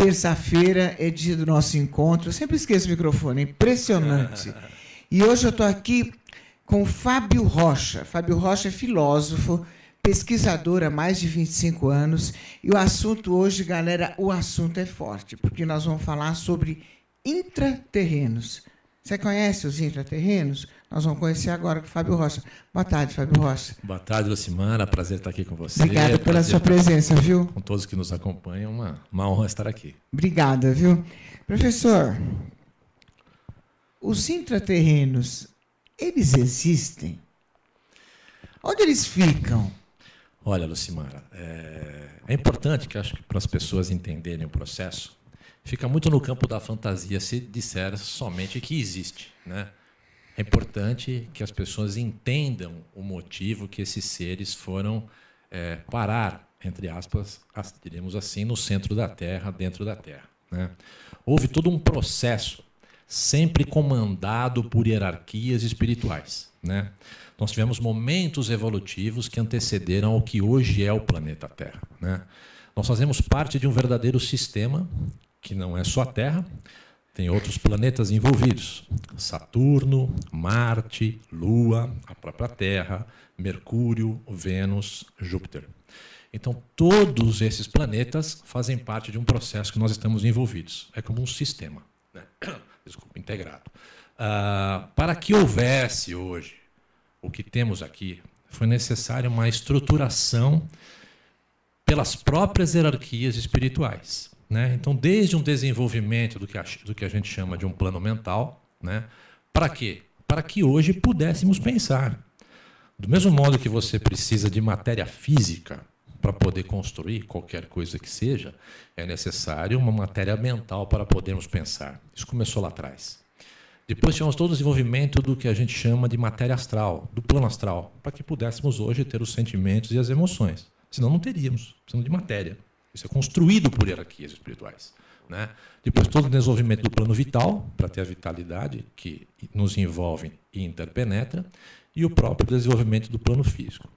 Terça-feira é dia do nosso encontro. Eu sempre esqueço o microfone, é impressionante. E hoje eu estou aqui com o Fábio Rocha. Fábio Rocha é filósofo, pesquisador há mais de 25 anos. E o assunto hoje, galera, o assunto é forte, porque nós vamos falar sobre intraterrenos. Você conhece os intraterrenos? Nós vamos conhecer agora com o Fábio Rocha. Boa tarde, Fábio Rocha. Boa tarde, Lucimara. Prazer estar aqui com você. Obrigada pela sua presença, viu? Com todos que nos acompanham, uma honra estar aqui. Obrigada, viu? Professor, os intraterrenos, eles existem? Onde eles ficam? Olha, Lucimara, é importante que acho que para as pessoas entenderem o processo, fica muito no campo da fantasia se disser somente que existe, né? É importante que as pessoas entendam o motivo que esses seres foram parar, entre aspas, diremos assim, no centro da Terra, dentro da Terra, né? Houve todo um processo sempre comandado por hierarquias espirituais, né? Nós tivemos momentos evolutivos que antecederam ao que hoje é o planeta Terra, né? Nós fazemos parte de um verdadeiro sistema que não é só a Terra, tem outros planetas envolvidos. Saturno, Marte, Lua, a própria Terra, Mercúrio, Vênus, Júpiter. Então, todos esses planetas fazem parte de um processo que nós estamos envolvidos. É como um sistema, né? Desculpa, integrado. Para que houvesse hoje o que temos aqui, foi necessária uma estruturação pelas próprias hierarquias espirituais, né? Então, desde um desenvolvimento do que a gente chama de um plano mental, né? Para quê? Para que hoje pudéssemos pensar. Do mesmo modo que você precisa de matéria física para poder construir qualquer coisa que seja, é necessário uma matéria mental para podermos pensar. Isso começou lá atrás. Depois tivemos todo o desenvolvimento do que a gente chama de matéria astral, do plano astral, para que pudéssemos hoje ter os sentimentos e as emoções. Senão não teríamos, precisamos de matéria. Isso é construído por hierarquias espirituais, né? Depois, todo o desenvolvimento do plano vital, para ter a vitalidade que nos envolve e interpenetra, e o próprio desenvolvimento do plano físico.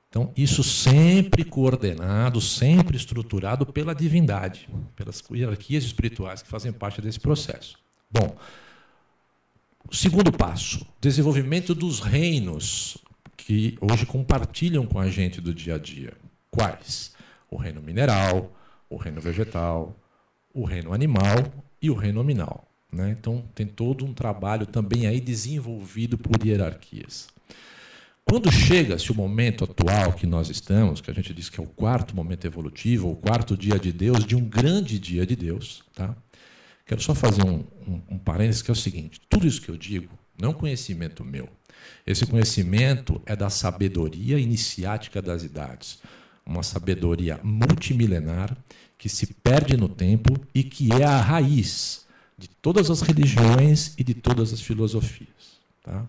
Então, isso sempre coordenado, sempre estruturado pela divindade, pelas hierarquias espirituais que fazem parte desse processo. Bom, o segundo passo, desenvolvimento dos reinos que hoje compartilham com a gente do dia a dia. Quais? O reino mineral, o reino vegetal, o reino animal e o reino nominal, né? Então, tem todo um trabalho também aí desenvolvido por hierarquias. Quando chega-se o momento atual que nós estamos, que a gente diz que é o quarto momento evolutivo, o quarto dia de Deus, de um grande dia de Deus, tá? Quero só fazer um parênteses, que é o seguinte: tudo isso que eu digo não é um conhecimento meu. Esse conhecimento é da sabedoria iniciática das idades. Uma sabedoria multimilenar que se perde no tempo e que é a raiz de todas as religiões e de todas as filosofias, tá?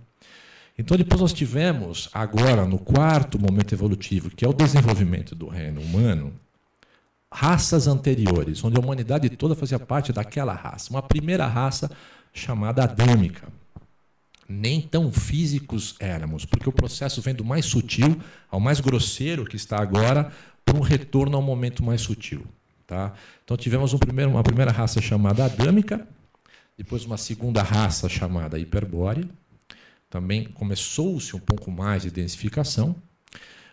Então, depois nós tivemos, agora, no quarto momento evolutivo, que é o desenvolvimento do reino humano, raças anteriores, onde a humanidade toda fazia parte daquela raça. Uma primeira raça chamada adâmica. Nem tão físicos éramos, porque o processo vem do mais sutil ao mais grosseiro, que está agora, por um retorno ao momento mais sutil, tá? Então, tivemos uma primeira raça chamada adâmica, depois uma segunda raça chamada hiperbórea. Também começou-se um pouco mais de densificação.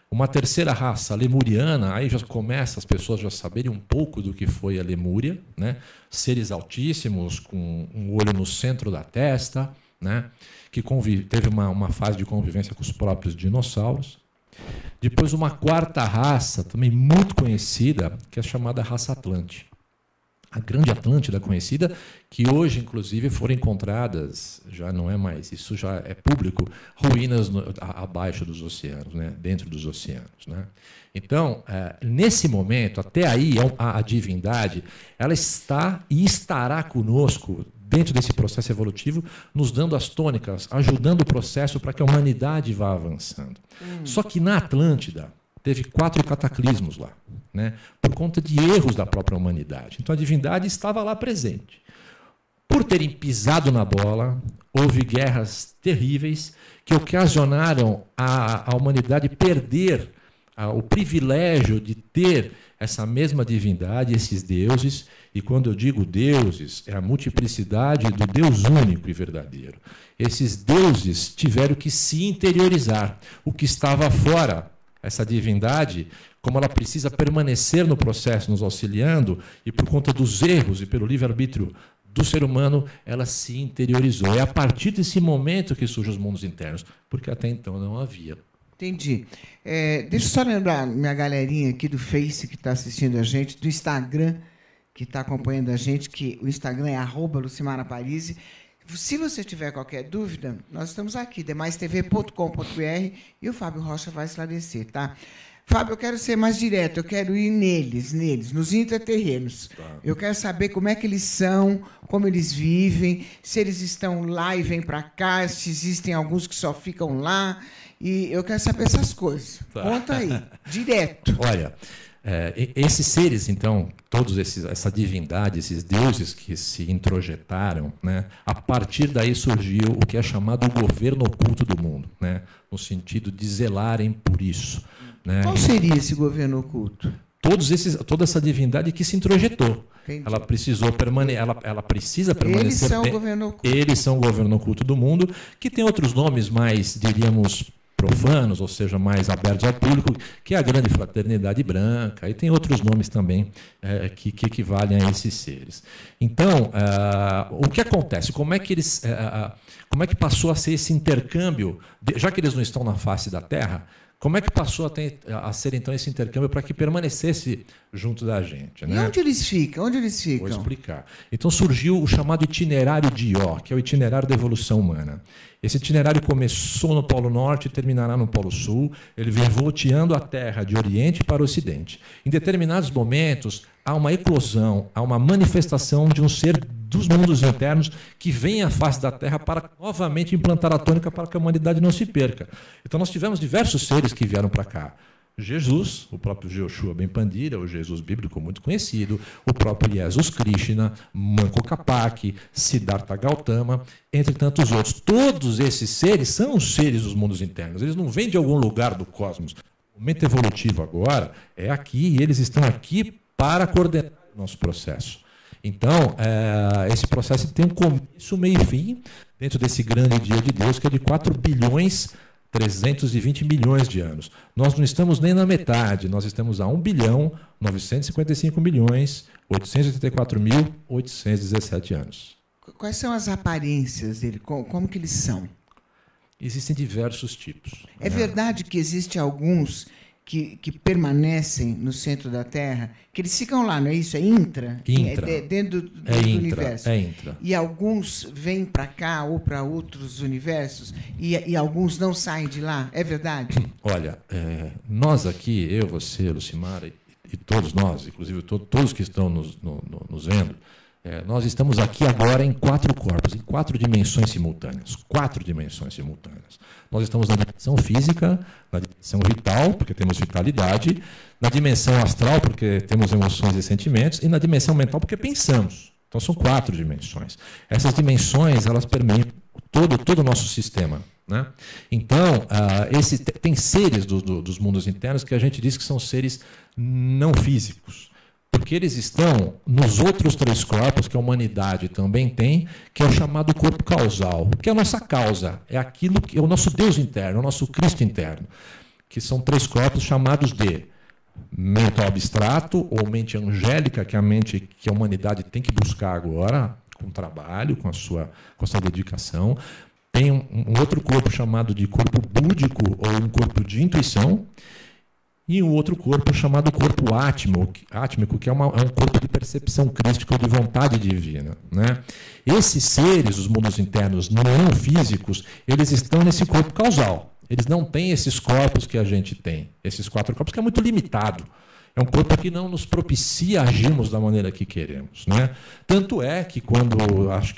Uma terceira raça, lemuriana, aí já começa as pessoas já saberem um pouco do que foi a Lemúria, né? Seres altíssimos, com um olho no centro da testa, né? Que teve uma fase de convivência com os próprios dinossauros. Depois, uma quarta raça, também muito conhecida, que é chamada raça Atlante. A grande Atlântida conhecida, que hoje, inclusive, foram encontradas, já não é mais, isso já é público, ruínas abaixo dos oceanos, né? Dentro dos oceanos, né? Então, nesse momento, até aí, a divindade, ela está e estará conosco dentro desse processo evolutivo, nos dando as tônicas, ajudando o processo para que a humanidade vá avançando. Só que na Atlântida, teve 4 cataclismos lá, né? Por conta de erros da própria humanidade. Então, a divindade estava lá presente. Por terem pisado na bola, houve guerras terríveis que ocasionaram a humanidade perder o privilégio de ter essa mesma divindade, esses deuses, e quando eu digo deuses, é a multiplicidade do Deus único e verdadeiro. Esses deuses tiveram que se interiorizar. O que estava fora, essa divindade, como ela precisa permanecer no processo, nos auxiliando, e por conta dos erros e pelo livre-arbítrio do ser humano, ela se interiorizou. É a partir desse momento que surgem os mundos internos, porque até então não havia. Entendi. Deixa eu só lembrar minha galerinha aqui do Face que está assistindo a gente, do Instagram que está acompanhando a gente, que o Instagram é @lucimaraparisi. Se você tiver qualquer dúvida, nós estamos aqui, demaistv.com.br, e o Fábio Rocha vai esclarecer, tá? Fábio, eu quero ser mais direto, eu quero ir neles, nos intraterrenos. Tá. Eu quero saber como é que eles são, como eles vivem, se eles estão lá e vêm para cá, se existem alguns que só ficam lá. E eu quero saber essas coisas. Tá. Conta aí, direto. Olha, esses seres, então, essa divindade, esses deuses que se introjetaram, né, a partir daí surgiu o que é chamado o governo oculto do mundo, né, no sentido de zelarem por isso. Né? Qual seria esse governo oculto? Toda essa divindade que se introjetou. Entendi. Ela precisou ela precisa permanecer. Eles são o governo oculto. Eles são o governo oculto do mundo, que tem outros nomes mais, diríamos, profanos, ou seja, mais abertos ao público, que é a Grande Fraternidade Branca, e tem outros nomes também que equivalem a esses seres. Então, o que acontece? Como é que passou a ser esse intercâmbio, já que eles não estão na face da Terra? Como é que passou a ser, então, esse intercâmbio para que permanecesse junto da gente? Né? E onde eles ficam? Vou explicar. Então, surgiu o chamado itinerário de Ió, que é o itinerário da evolução humana. Esse itinerário começou no Polo Norte e terminará no Polo Sul. Ele vem volteando a Terra de Oriente para Ocidente. Em determinados momentos, há uma eclosão, há uma manifestação de um ser dos mundos internos que vem à face da Terra para novamente implantar a tônica para que a humanidade não se perca. Então nós tivemos diversos seres que vieram para cá. Jesus, o próprio Yoshua Ben Pandira, o Jesus bíblico muito conhecido, o próprio Jesus Krishna, Manco Capac, Siddhartha Gautama, entre tantos outros. Todos esses seres são os seres dos mundos internos. Eles não vêm de algum lugar do cosmos. O momento evolutivo agora é aqui e eles estão aqui para coordenar o nosso processo. Então, esse processo tem um começo, meio e fim, dentro desse grande dia de Deus, que é de 4.320 bilhões de anos. Nós não estamos nem na metade, nós estamos a 1.955.884.817 anos. Quais são as aparências dele? Como que eles são? Existem diversos tipos. É verdade que existem alguns que permanecem no centro da Terra, que eles ficam lá, não é isso? É intra? Dentro do universo. É intra. E alguns vêm para cá ou para outros universos e alguns não saem de lá. É verdade? Olha, nós aqui, eu, você, Lucimara e todos nós, inclusive todos que estão nos vendo, nós estamos aqui agora em 4 corpos, em 4 dimensões simultâneas. 4 dimensões simultâneas. Nós estamos na dimensão física, na dimensão vital, porque temos vitalidade, na dimensão astral, porque temos emoções e sentimentos, e na dimensão mental, porque pensamos. Então, são 4 dimensões. Essas dimensões, elas permeiam todo o nosso sistema. Né? Então, tem seres dos mundos internos que a gente diz que são seres não físicos. Porque eles estão nos outros 3 corpos que a humanidade também tem, que é o chamado corpo causal, que é a nossa causa, é aquilo que é o nosso Deus interno, o nosso Cristo interno, que são 3 corpos chamados de mente abstrato ou mente angélica, que é a mente que a humanidade tem que buscar agora, com trabalho, com a sua dedicação. Tem um outro corpo chamado de corpo búdico ou um corpo de intuição, e um outro corpo chamado corpo átmico, que é um corpo de percepção crística ou de vontade divina. Né? Esses seres, os mundos internos não físicos, eles estão nesse corpo causal. Eles não têm esses corpos que a gente tem, esses 4 corpos, que é muito limitado. É um corpo que não nos propicia agirmos da maneira que queremos. Né? Tanto é que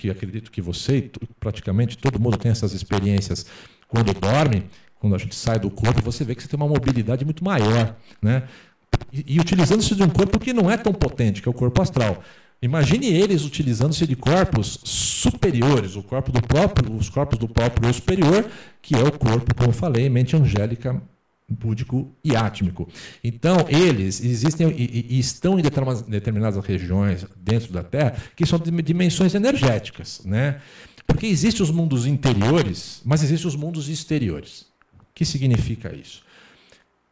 acredito que você e praticamente todo mundo tem essas experiências quando dorme. Quando a gente sai do corpo, você vê que você tem uma mobilidade muito maior. Né? E utilizando-se de um corpo que não é tão potente, que é o corpo astral. Imagine eles utilizando-se de corpos superiores, os corpos do próprio eu superior, que é o corpo, como eu falei, mente angélica, búdico e átmico. Então, eles existem e estão em determinadas regiões dentro da Terra que são de dimensões energéticas, né? Porque existem os mundos interiores, mas existem os mundos exteriores. O que significa isso?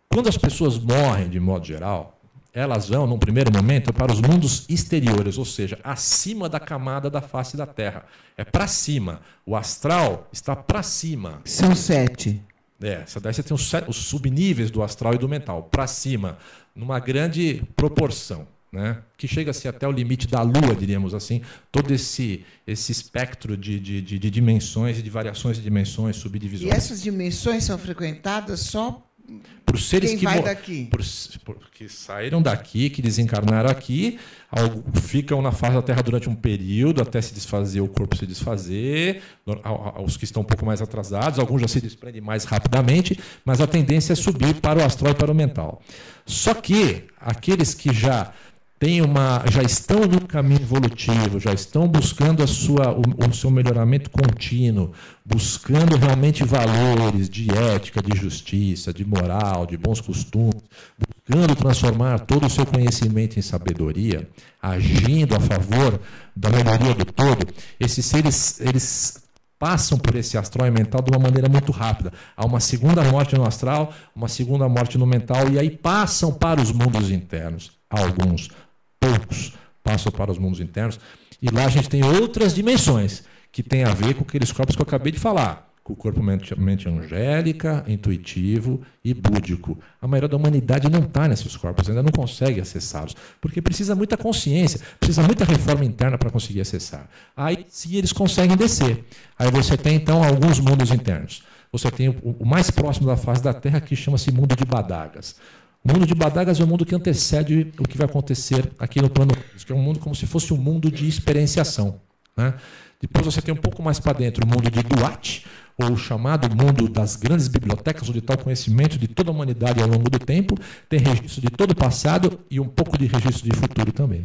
Quando as pessoas morrem, de modo geral, elas vão, num primeiro momento, para os mundos exteriores, ou seja, acima da camada da face da Terra. É para cima. O astral está para cima. São 7. Daí você tem os subníveis do astral e do mental, para cima, numa grande proporção, né? Que chega assim, até o limite da Lua, diríamos assim, todo esse espectro de dimensões e de variações de dimensões, subdivisões. E essas dimensões são frequentadas só por seres quem vai daqui? Que saíram daqui, que desencarnaram aqui, ficam na face da Terra durante um período, até se desfazer, o corpo se desfazer, os que estão um pouco mais atrasados, alguns já se desprendem mais rapidamente, mas a tendência é subir para o astral e para o mental. Só que aqueles que já estão no caminho evolutivo, já estão buscando o seu melhoramento contínuo, buscando realmente valores de ética, de justiça, de moral, de bons costumes, buscando transformar todo o seu conhecimento em sabedoria, agindo a favor da melhoria do todo, esses seres, eles passam por esse astral e mental de uma maneira muito rápida. Há uma segunda morte no astral, uma segunda morte no mental, e aí passam para os mundos internos. Alguns, poucos, passam para os mundos internos, e lá a gente tem outras dimensões que têm a ver com aqueles corpos que eu acabei de falar, com o corpo mente angélica, intuitivo e búdico. A maioria da humanidade não está nesses corpos, ainda não consegue acessá-los, porque precisa muita consciência, precisa muita reforma interna para conseguir acessar. Aí sim eles conseguem descer. Aí você tem então alguns mundos internos. Você tem o mais próximo da face da Terra, que chama-se mundo de Badagas. O mundo de Badagas é o mundo que antecede o que vai acontecer aqui no plano físico, que é um mundo como se fosse um mundo de experienciação, né? Depois você tem um pouco mais para dentro o mundo de Duat, ou o chamado mundo das grandes bibliotecas, onde está o conhecimento de toda a humanidade ao longo do tempo, tem registro de todo o passado e um pouco de registro de futuro também.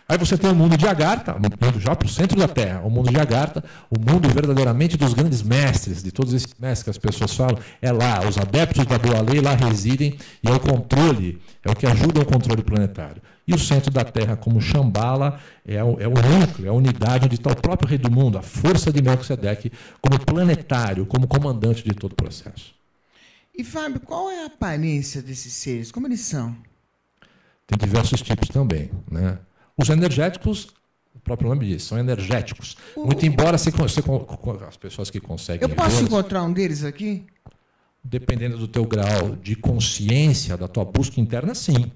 Aí você tem o mundo de Agartha, o mundo já para o centro da Terra, o mundo de Agartha, o mundo verdadeiramente dos grandes mestres, de todos esses mestres que as pessoas falam, é lá, os adeptos da boa lei lá residem, e é o controle, é o que ajuda o controle planetário. E o centro da Terra, como Shambhala, é o núcleo, é a unidade onde está o próprio rei do mundo, a força de Melquisedeque, como planetário, como comandante de todo o processo. E, Fábio, qual é a aparência desses seres? Como eles são? Tem diversos tipos também, né? Os energéticos, o próprio nome diz, são energéticos. Muito embora as pessoas que conseguem... Eu posso encontrar um deles aqui? Dependendo do teu grau de consciência, da tua busca interna, sim.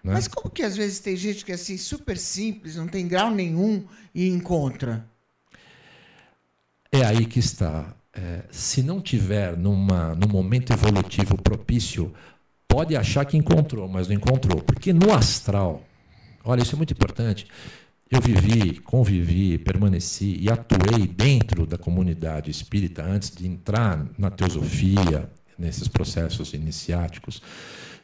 Né? Mas como que às vezes tem gente que é assim, super simples, não tem grau nenhum e encontra? É aí que está. Se não tiver num momento evolutivo propício, pode achar que encontrou, mas não encontrou. Porque no astral, olha, isso é muito importante, eu vivi, convivi, permaneci e atuei dentro da comunidade espírita antes de entrar na teosofia, nesses processos iniciáticos.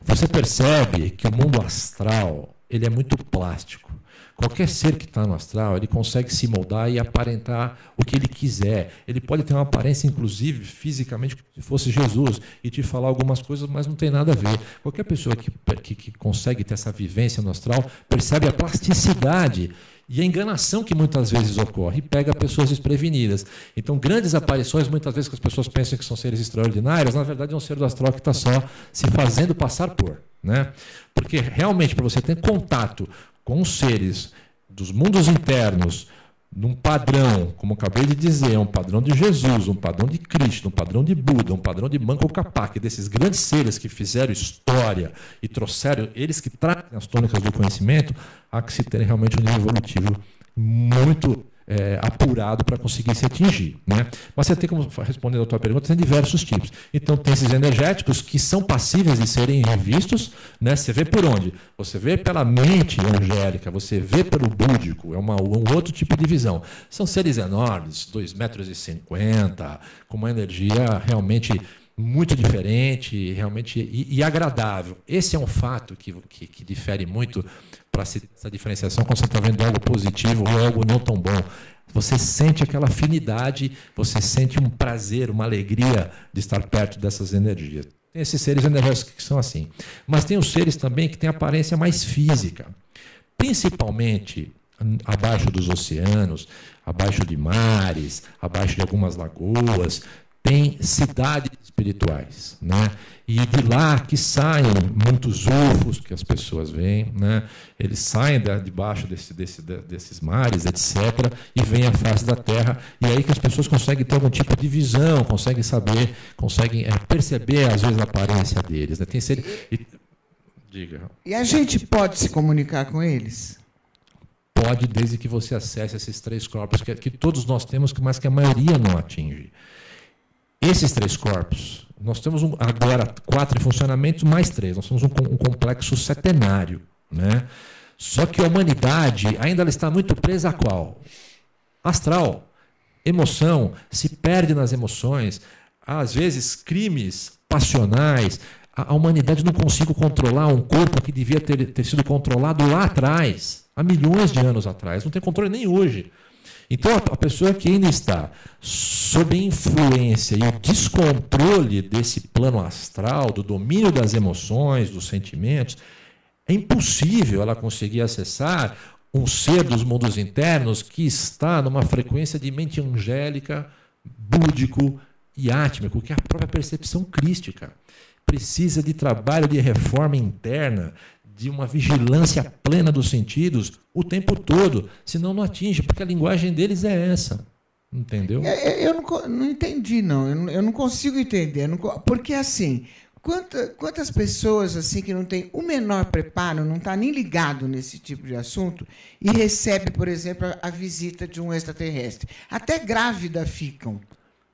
Você percebe que o mundo astral ele é muito plástico. Qualquer ser que está no astral, ele consegue se moldar e aparentar o que ele quiser. Ele pode ter uma aparência, inclusive, fisicamente, como se fosse Jesus, e te falar algumas coisas, mas não tem nada a ver. Qualquer pessoa que consegue ter essa vivência no astral percebe a plasticidade e a enganação que muitas vezes ocorre e pega pessoas desprevenidas. Então, grandes aparições, muitas vezes que as pessoas pensam que são seres extraordinários, na verdade é um ser do astral que está só se fazendo passar por, né? Porque realmente, para você ter contato com os seres dos mundos internos, num padrão, como eu acabei de dizer, um padrão de Jesus, um padrão de Cristo, um padrão de Buda, um padrão de Manco Capac, desses grandes seres que fizeram história e trouxeram, eles que trazem as tônicas do conhecimento, há que se ter realmente um nível evolutivo muito apurado para conseguir se atingir, né? Mas você tem como responder a tua pergunta, tem diversos tipos. Então tem esses energéticos que são passíveis de serem revistos, né? Você vê por onde? Você vê pela mente angélica, você vê pelo búdico, é um outro tipo de visão. São seres enormes, 2,50 m, com uma energia realmente muito diferente, realmente e agradável. Esse é um fato que difere muito para essa diferenciação quando você está vendo algo positivo ou algo não tão bom. Você sente aquela afinidade, você sente um prazer, uma alegria de estar perto dessas energias. Tem esses seres energéticos que são assim. Mas tem os seres também que têm aparência mais física, principalmente abaixo dos oceanos, abaixo de mares, abaixo de algumas lagoas, tem cidades espirituais, né? E de lá que saem muitos ufos que as pessoas veem, né? Eles saem debaixo desses mares, etc., e vêm à face da Terra, e aí que as pessoas conseguem ter algum tipo de visão, conseguem saber, conseguem perceber, às vezes, a aparência deles, né? Tem Diga. E a gente pode se comunicar com eles? Pode, desde que você acesse esses 3 corpos, que todos nós temos, mas que a maioria não atinge. Esses 3 corpos, nós temos agora 4 em funcionamento, mais 3. Nós temos um complexo setenário, né? Só que a humanidade ainda ela está muito presa a qual? Astral. Emoção, se perde nas emoções. Às vezes, crimes passionais. A humanidade não consegue controlar um corpo que devia ter sido controlado lá atrás, há milhões de anos atrás. Não tem controle nem hoje. Então, a pessoa que ainda está sob influência e o descontrole desse plano astral, do domínio das emoções, dos sentimentos, é impossível ela conseguir acessar um ser dos mundos internos que está numa frequência de mente angélica, búdico e átmico, que é a própria percepção crística. Precisa de trabalho de reforma interna, de uma vigilância plena dos sentidos o tempo todo, senão não atinge, porque a linguagem deles é essa. Entendeu? Eu não entendi, não. Eu não consigo entender. Porque, assim, quantas pessoas assim que não têm o menor preparo, não está nem ligado nesse tipo de assunto, e recebe, por exemplo, a visita de um extraterrestre. Até grávida ficam.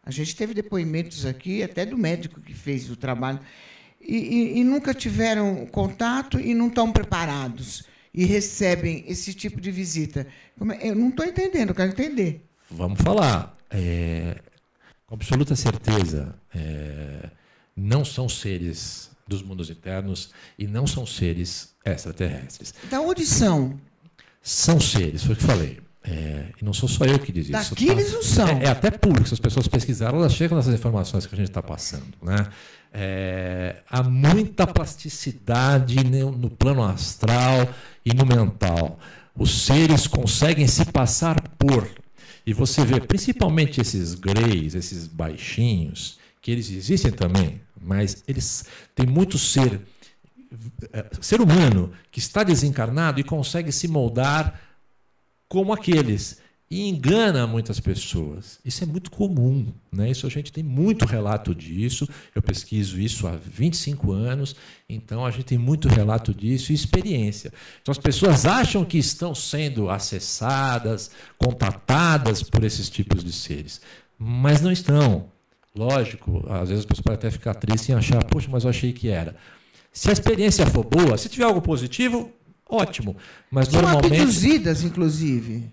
A gente teve depoimentos aqui, até do médico que fez o trabalho, e nunca tiveram contato e não estão preparados e recebem esse tipo de visita. Eu não estou entendendo, eu quero entender. Vamos falar. Com absoluta certeza, não são seres dos mundos internos e não são seres extraterrestres. Da onde são? São seres, foi o que falei. E não sou só eu que diz isso. Daqui eles não são. É até público, se as pessoas pesquisaram, elas chegam nessas informações que a gente está passando, né? Há muita plasticidade no plano astral e no mental. Os seres conseguem se passar por. E você vê, principalmente esses greys, esses baixinhos, que eles existem também, mas eles têm muito ser humano que está desencarnado e consegue se moldar como aqueles, e engana muitas pessoas. Isso é muito comum, né? Isso a gente tem muito relato disso, eu pesquiso isso há 25 anos, então a gente tem muito relato disso e experiência. Então as pessoas acham que estão sendo acessadas, contatadas por esses tipos de seres, mas não estão. Lógico, às vezes as pessoas podem até ficar tristes em achar, poxa, mas eu achei que era. Se a experiência for boa, se tiver algo positivo, ótimo, mas são normalmente abduzidas, inclusive.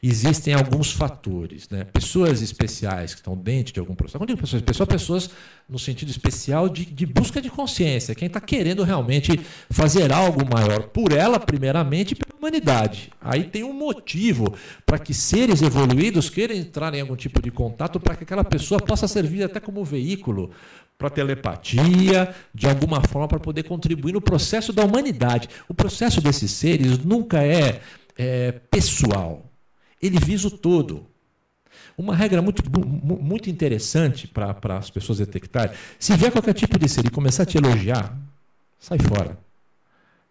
Existem alguns fatores, né? Pessoas especiais que estão dentro de algum processo. Quando eu digo pessoas no sentido especial de busca de consciência, quem está querendo realmente fazer algo maior por ela, primeiramente, e pela humanidade. Aí tem um motivo para que seres evoluídos queiram entrar em algum tipo de contato para que aquela pessoa possa servir até como veículo para telepatia, de alguma forma, para poder contribuir no processo da humanidade. O processo desses seres nunca é pessoal. Ele visa o todo. Uma regra muito interessante para as pessoas detectarem, se vier qualquer tipo de ser e começar a te elogiar, sai fora.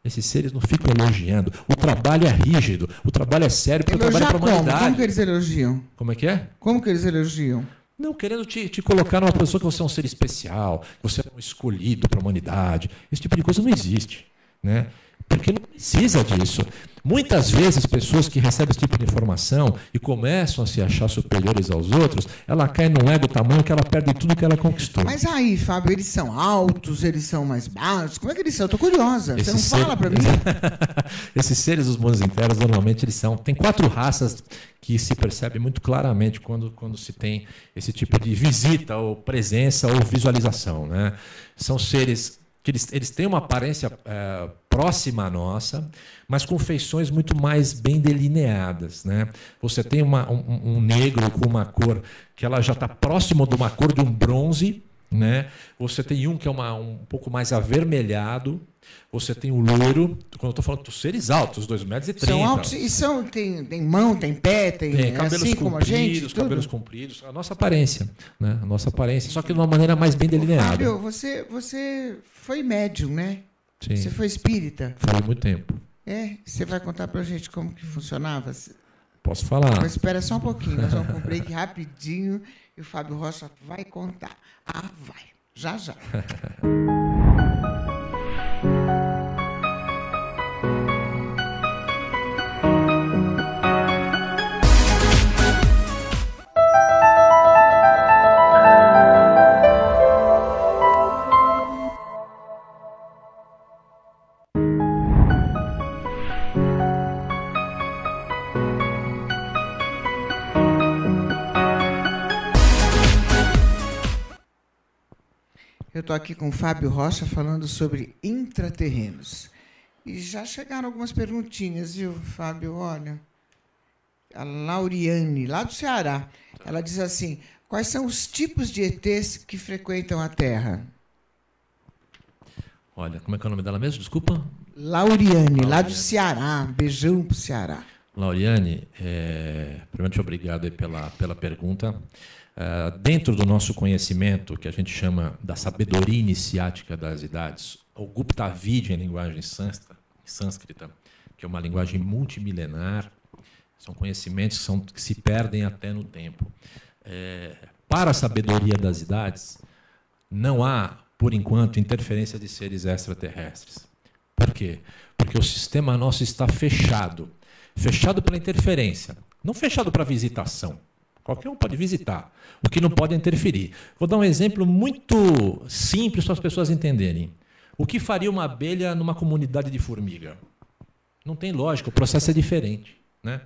Esses seres não ficam elogiando. O trabalho é rígido, o trabalho é sério, porque o trabalho é para a humanidade. Como que eles elogiam? Como é que é? Como que eles elogiam? Não, querendo te colocar numa posição que você é um ser especial, que você é um escolhido para a humanidade. Esse tipo de coisa não existe, né? Porque não precisa disso. Muitas vezes, pessoas que recebem esse tipo de informação e começam a se achar superiores aos outros, ela cai num ego tamanho que ela perde tudo que ela conquistou. Mas aí, Fábio, eles são altos, eles são mais baixos? Como é que eles são? Estou curiosa. Você não fala para mim? Esses seres dos mundos internos, normalmente, eles são... Tem 4 raças que se percebe muito claramente quando se tem esse tipo de visita, ou presença, ou visualização, né? São seres que eles têm uma aparência próxima à nossa, mas com feições muito mais bem delineadas, né? Você tem um negro com uma cor que ela já está próximo de uma cor de um bronze, né? Você tem um que é um pouco mais avermelhado. Você tem o loiro. Quando eu estou falando dos seres altos, 2,30 m. São altos e tem mão, tem pé, tem cabelos assim como a gente. Cabelos compridos. A nossa aparência, né? A nossa aparência, só que de uma maneira mais bem delineada. Fábio, você foi médium, né? Sim. Você foi espírita. Foi muito tempo. Você vai contar pra gente como que funcionava? Posso falar. Mas espera só um pouquinho, nós vamos para um break rapidinho e o Fábio Rocha vai contar. Vai. Já, já. Eu estou aqui com o Fábio Rocha falando sobre intraterrenos. E já chegaram algumas perguntinhas, viu, Fábio? Olha, a Lauriane, lá do Ceará, ela diz assim: quais são os tipos de ETs que frequentam a Terra? Olha, como é que é o nome dela mesmo? Desculpa. Lauriane, lá do Ceará. Beijão para o Ceará. Lauriane, primeiramente, obrigado aí pela pergunta. Dentro do nosso conhecimento, que a gente chama da sabedoria iniciática das idades, o Gupta Vidya em linguagem sânscrita, que é uma linguagem multimilenar, são conhecimentos que se perdem até no tempo. Para a sabedoria das idades, não há, por enquanto, interferência de seres extraterrestres. Por quê? Porque o sistema nosso está fechado. Fechado pela interferência, não fechado para visitação. Qualquer um pode visitar. O que não pode é interferir. Vou dar um exemplo muito simples para as pessoas entenderem. O que faria uma abelha numa comunidade de formiga? Não tem lógica, o processo é diferente, né?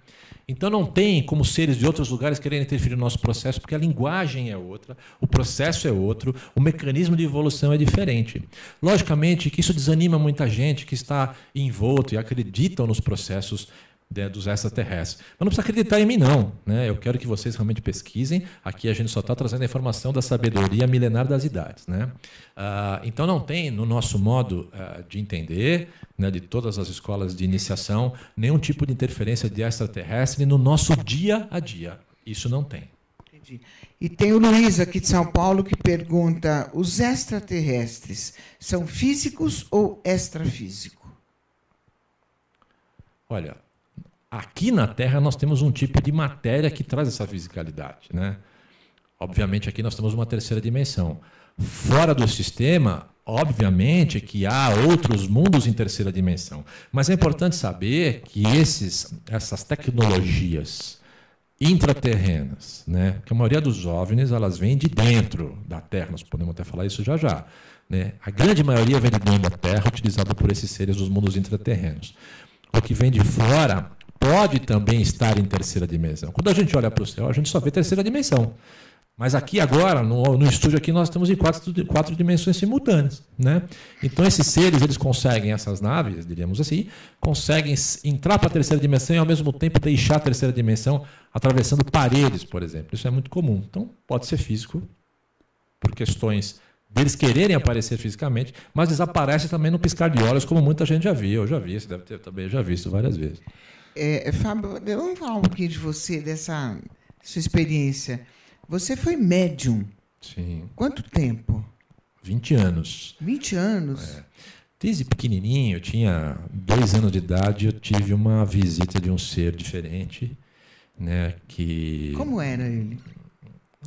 Então não tem como seres de outros lugares quererem interferir no nosso processo, porque a linguagem é outra, o processo é outro, o mecanismo de evolução é diferente. Logicamente que isso desanima muita gente que está envolto e acreditam nos processos dos extraterrestres. Mas não precisa acreditar em mim, não, né? Eu quero que vocês realmente pesquisem. Aqui a gente só está trazendo a informação da sabedoria milenar das idades, né? Então não tem, no nosso modo de entender, né, de todas as escolas de iniciação, nenhum tipo de interferência de extraterrestre no nosso dia a dia. Isso não tem. Entendi. E tem o Luiz, aqui de São Paulo, que pergunta: os extraterrestres são físicos ou extrafísicos? Olha, aqui na Terra nós temos um tipo de matéria que traz essa fisicalidade, né? Obviamente aqui nós temos uma terceira dimensão. Fora do sistema, obviamente que há outros mundos em terceira dimensão. Mas é importante saber que essas tecnologias intraterrenas, né? Que a maioria dos OVNIs elas vêm de dentro da Terra, nós podemos até falar isso já já, né? A grande maioria vem de dentro da Terra, utilizada por esses seres dos mundos intraterrenos. O que vem de fora pode também estar em terceira dimensão. Quando a gente olha para o céu, a gente só vê terceira dimensão. Mas aqui agora, no estúdio aqui, nós estamos em quatro dimensões simultâneas, né? Então esses seres, eles conseguem, essas naves, diríamos assim, conseguem entrar para a terceira dimensão e ao mesmo tempo deixar a terceira dimensão atravessando paredes, por exemplo. Isso é muito comum. Então pode ser físico, por questões deles quererem aparecer fisicamente, mas desaparece também no piscar de olhos, como muita gente já viu. Eu já vi, você deve ter também já visto várias vezes. Fábio, vamos falar um pouquinho de você, dessa sua experiência. Você foi médium. Sim. Quanto tempo? 20 anos. 20 anos? Desde pequenininho, eu tinha 2 anos de idade, eu tive uma visita de um ser diferente, né? Que como era ele?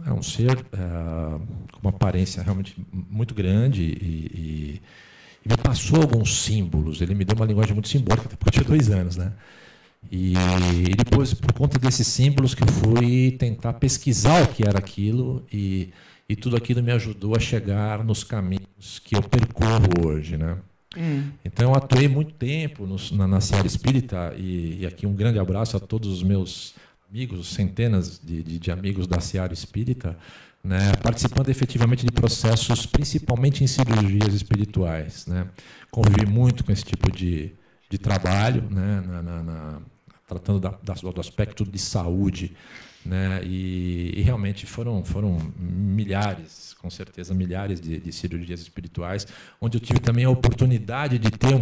É um ser com uma aparência realmente muito grande e me passou alguns símbolos. Ele me deu uma linguagem muito simbólica, até porque eu tinha 2 anos, né? E depois, por conta desses símbolos, que eu fui tentar pesquisar o que era aquilo e tudo aquilo me ajudou a chegar nos caminhos que eu percorro hoje, né? Então, eu atuei muito tempo na Seara Espírita e aqui um grande abraço a todos os meus amigos, centenas de amigos da Seara Espírita, né, participando efetivamente de processos, principalmente em cirurgias espirituais, né? Convivi muito com esse tipo de trabalho, né, tratando do aspecto de saúde, né? E realmente foram milhares, com certeza, milhares de cirurgias espirituais, onde eu tive também a oportunidade de ter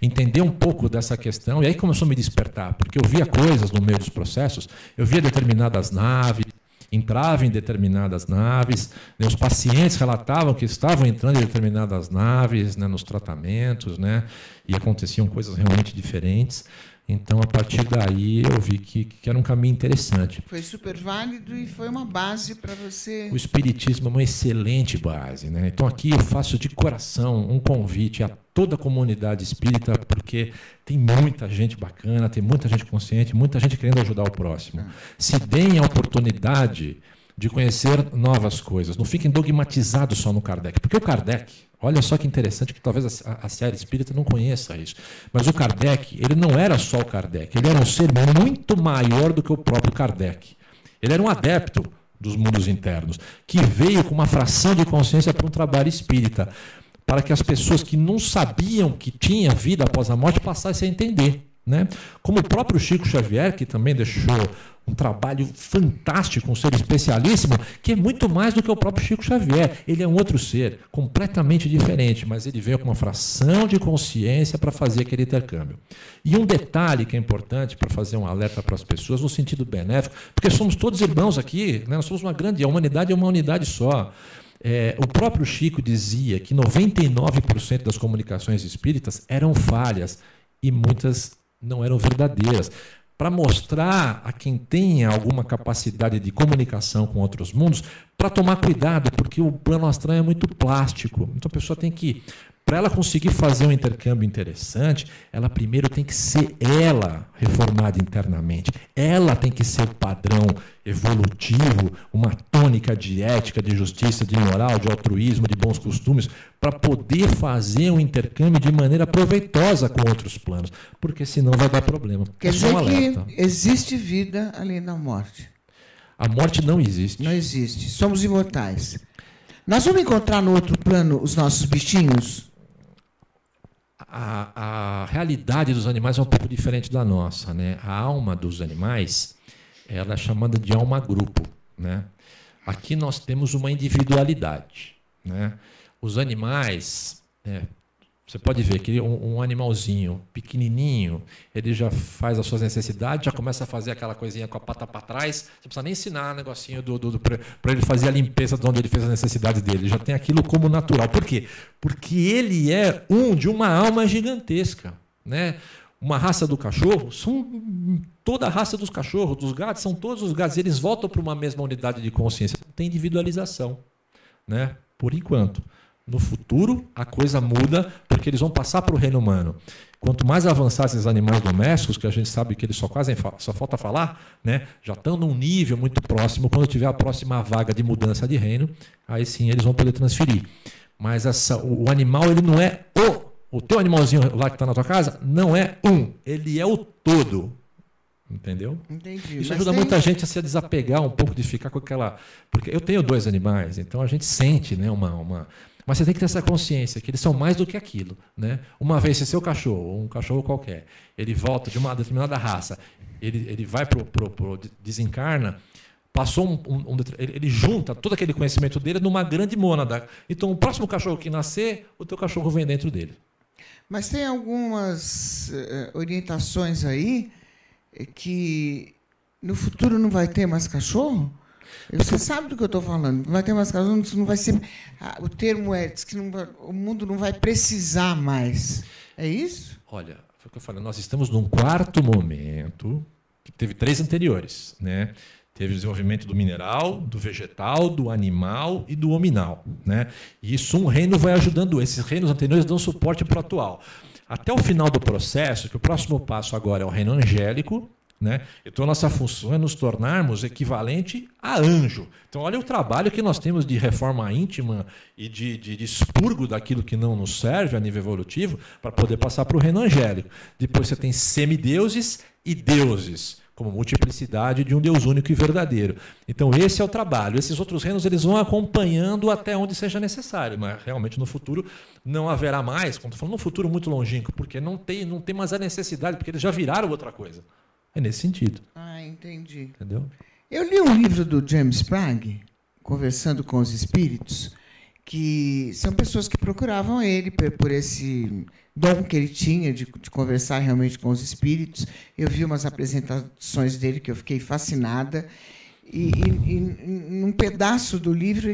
entender um pouco dessa questão, e aí começou a me despertar, porque eu via coisas no meio dos processos, eu via determinadas naves, entrava em determinadas naves, né? Os pacientes relatavam que estavam entrando em determinadas naves, né, nos tratamentos, né, e aconteciam coisas realmente diferentes. Então, a partir daí, eu vi que era um caminho interessante. Foi super válido e foi uma base para você... O Espiritismo é uma excelente base, né? Então, aqui eu faço de coração um convite a toda a comunidade espírita, porque tem muita gente bacana, tem muita gente consciente, muita gente querendo ajudar o próximo. Se deem a oportunidade de conhecer novas coisas. Não fiquem dogmatizados só no Kardec. Porque o Kardec, olha só que interessante, que talvez a série espírita não conheça isso, mas o Kardec, ele não era só o Kardec, ele era um ser muito maior do que o próprio Kardec. Ele era um adepto dos mundos internos, que veio com uma fração de consciência para um trabalho espírita, para que as pessoas que não sabiam que tinha vida após a morte passassem a entender, né? Como o próprio Chico Xavier, que também deixou um trabalho fantástico, um ser especialíssimo, que é muito mais do que o próprio Chico Xavier. Ele é um outro ser, completamente diferente, mas ele veio com uma fração de consciência para fazer aquele intercâmbio. E um detalhe que é importante para fazer um alerta para as pessoas, no sentido benéfico, porque somos todos irmãos aqui, né? Nós somos uma grande, a humanidade é uma unidade só. O próprio Chico dizia que 99% das comunicações espíritas eram falhas e muitas não eram verdadeiras. Para mostrar a quem tenha alguma capacidade de comunicação com outros mundos, para tomar cuidado, porque o plano astral é muito plástico. Então a pessoa tem que, para ela conseguir fazer um intercâmbio interessante, ela primeiro tem que ser ela reformada internamente. Ela tem que ser o padrão evolutivo, uma tônica de ética, de justiça, de moral, de altruísmo, de bons costumes, para poder fazer um intercâmbio de maneira proveitosa com outros planos, porque senão vai dar problema. Quer dizer que existe vida além da morte. A morte não existe. Não existe. Somos imortais. Nós vamos encontrar no outro plano os nossos bichinhos? A realidade dos animais é um pouco diferente da nossa, né? A alma dos animais, ela é chamada de alma-grupo, né? Aqui nós temos uma individualidade, né? Os animais, você pode ver que um animalzinho pequenininho, ele já faz as suas necessidades, já começa a fazer aquela coisinha com a pata para trás, você não precisa nem ensinar um negocinho para ele fazer a limpeza de onde ele fez as necessidades dele, ele já tem aquilo como natural. Por quê? Porque ele é de uma alma gigantesca, né? Uma raça do cachorro, toda a raça dos cachorros, dos gatos, são todos os gatos, eles voltam para uma mesma unidade de consciência, tem individualização, né? Por enquanto. No futuro, a coisa muda, porque eles vão passar para o reino humano. Quanto mais avançados esses animais domésticos, que a gente sabe que eles só falta falar, né, já estão num nível muito próximo, quando tiver a próxima vaga de mudança de reino, aí sim eles vão poder transferir. Mas o animal, ele não é o teu animalzinho lá que está na tua casa, não é ele é o todo. Entendeu? Entendi. Isso ajuda muita gente a se desapegar um pouco, de ficar com aquela... Porque eu tenho 2 animais, então a gente sente, né, mas você tem que ter essa consciência que eles são mais do que aquilo, né? Uma vez, se seu cachorro, um cachorro qualquer, ele volta de uma determinada raça, ele vai desencarna, passou ele junta todo aquele conhecimento dele numa grande mônada. Então, o próximo cachorro que nascer, o teu cachorro vem dentro dele. Mas tem algumas orientações aí que no futuro não vai ter mais cachorro? Você sabe do que eu estou falando. Não vai ter mais cachorro, não vai ser. O termo diz que o mundo não vai precisar mais. É isso? Olha, foi o que eu falei. Nós estamos num 4º momento, que teve 3 anteriores, né? Teve o desenvolvimento do mineral, do vegetal, do animal e do hominal, né? E isso um reino vai ajudando. Esses reinos anteriores dão suporte para o atual. Até o final do processo, que o próximo passo agora é o reino angélico, né? Então, a nossa função é nos tornarmos equivalente a anjo. Então, olha o trabalho que nós temos de reforma íntima e de expurgo daquilo que não nos serve a nível evolutivo para poder passar para o reino angélico. Depois você tem semideuses e deuses, como multiplicidade de um Deus único e verdadeiro. Então, esse é o trabalho. Esses outros reinos eles vão acompanhando até onde seja necessário, mas realmente no futuro não haverá mais, quando estou falando num futuro muito longínquo, porque não tem mais a necessidade, porque eles já viraram outra coisa. É nesse sentido. Ah, entendi. Entendeu? Eu li um livro do James Sprague, Conversando com os Espíritos, que são pessoas que procuravam ele por esse dom que ele tinha de conversar realmente com os espíritos. Eu vi umas apresentações dele que eu fiquei fascinada. E num pedaço do livro,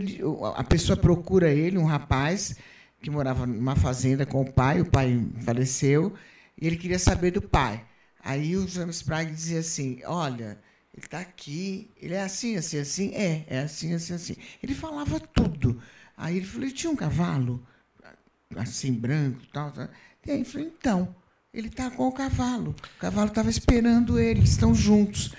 a pessoa procura ele, um rapaz que morava numa fazenda com o pai faleceu, e ele queria saber do pai. Aí o James Sprague dizia assim, olha, ele está aqui, ele é assim, assim, assim, é assim, assim, assim. Ele falava tudo. Aí ele falou, ele tinha um cavalo, assim, branco e tal. E aí ele falou, então, ele está com o cavalo estava esperando ele, estão juntos.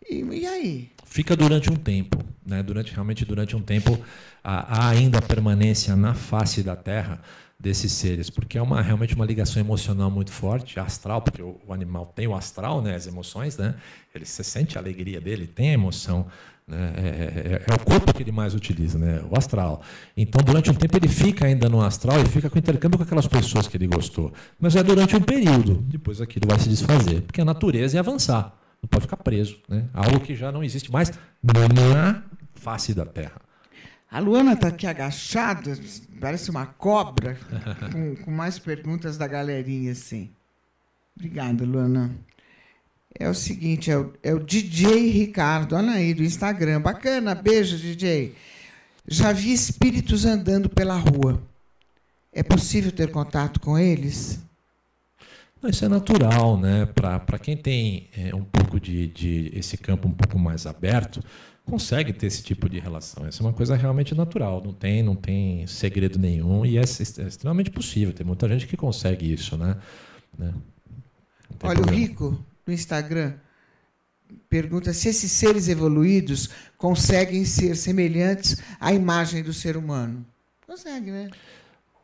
E aí? Fica durante um tempo, né? Realmente durante um tempo, há ainda a permanência na face da Terra desses seres, porque é realmente uma ligação emocional muito forte, astral, porque o animal tem o astral, né? As emoções, né? Ele se sente a alegria dele, tem a emoção. Né? É o corpo que ele mais utiliza, né? O astral. Então, durante um tempo, ele fica ainda no astral e fica com intercâmbio com aquelas pessoas que ele gostou. Mas é durante um período, depois aquilo vai se desfazer, porque a natureza é avançar, não pode ficar preso. Né? Algo que já não existe mais na face da Terra. A Luana está aqui agachada, parece uma cobra, com mais perguntas da galerinha, assim. Obrigada, Luana. É o seguinte, é o DJ Ricardo, olha aí, do Instagram. Bacana, beijo, DJ. Já vi espíritos andando pela rua. É possível ter contato com eles? Isso é natural, né? Para quem tem um pouco de esse campo um pouco mais aberto, consegue ter esse tipo de relação. Essa é uma coisa realmente natural, não tem segredo nenhum e é extremamente possível. Tem muita gente que consegue isso, né? Olha, problema. O Rico, no Instagram, pergunta se esses seres evoluídos conseguem ser semelhantes à imagem do ser humano. Consegue, né?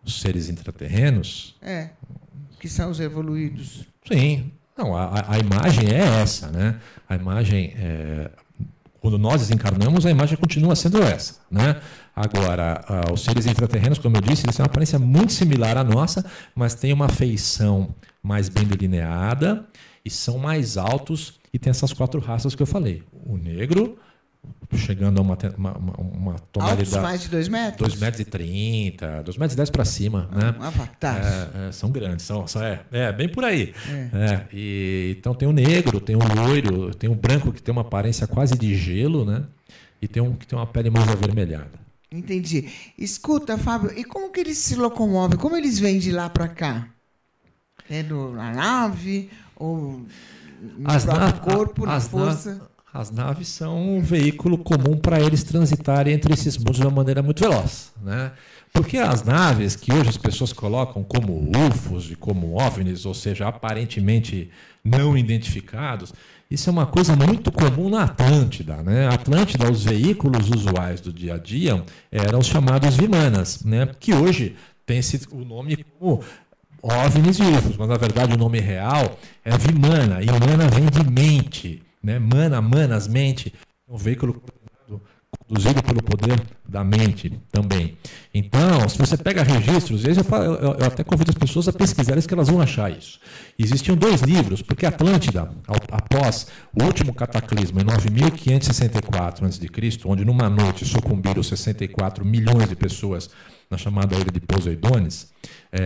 Os seres intraterrenos? Que são os evoluídos. Sim. Não, a imagem é essa, né? A imagem quando nós desencarnamos, a imagem continua sendo essa. Né? Agora, os seres intraterrenos, como eu disse, eles têm uma aparência muito similar à nossa, mas têm uma feição mais bem delineada e são mais altos e tem essas 4 raças que eu falei. O negro, chegando a uma tonalidade... Altos mais de 2 metros? 2,30 m, 2,10 m para cima. Né? Um avatar. São grandes, bem por aí. Então tem o negro, tem o loiro, tem o branco que tem uma aparência quase de gelo, né? E tem um que tem uma pele mais avermelhada. Entendi. Escuta, Fábio, e como que eles se locomovem? Como eles vêm de lá para cá? É na nave ou no próprio corpo, na força? As naves são um veículo comum para eles transitarem entre esses mundos de uma maneira muito veloz. Né? Porque as naves que hoje as pessoas colocam como UFOs e como OVNIs, ou seja, aparentemente não identificados, isso é uma coisa muito comum na Atlântida. Né? A Atlântida, os veículos usuais do dia a dia eram os chamados Vimanas, né? Que hoje tem o nome como OVNIs e UFOs, mas na verdade o nome real é Vimana, e Mana vem de mente. Né? Manas, mente, é um veículo conduzido pelo poder da mente também. Então, se você pega registros, eu até convido as pessoas a pesquisarem que elas vão achar isso. Existiam 2 livros, porque Atlântida, após o último cataclismo, em 9564 a.C., onde numa noite sucumbiram 64 milhões de pessoas na chamada Ilha de Poseidones,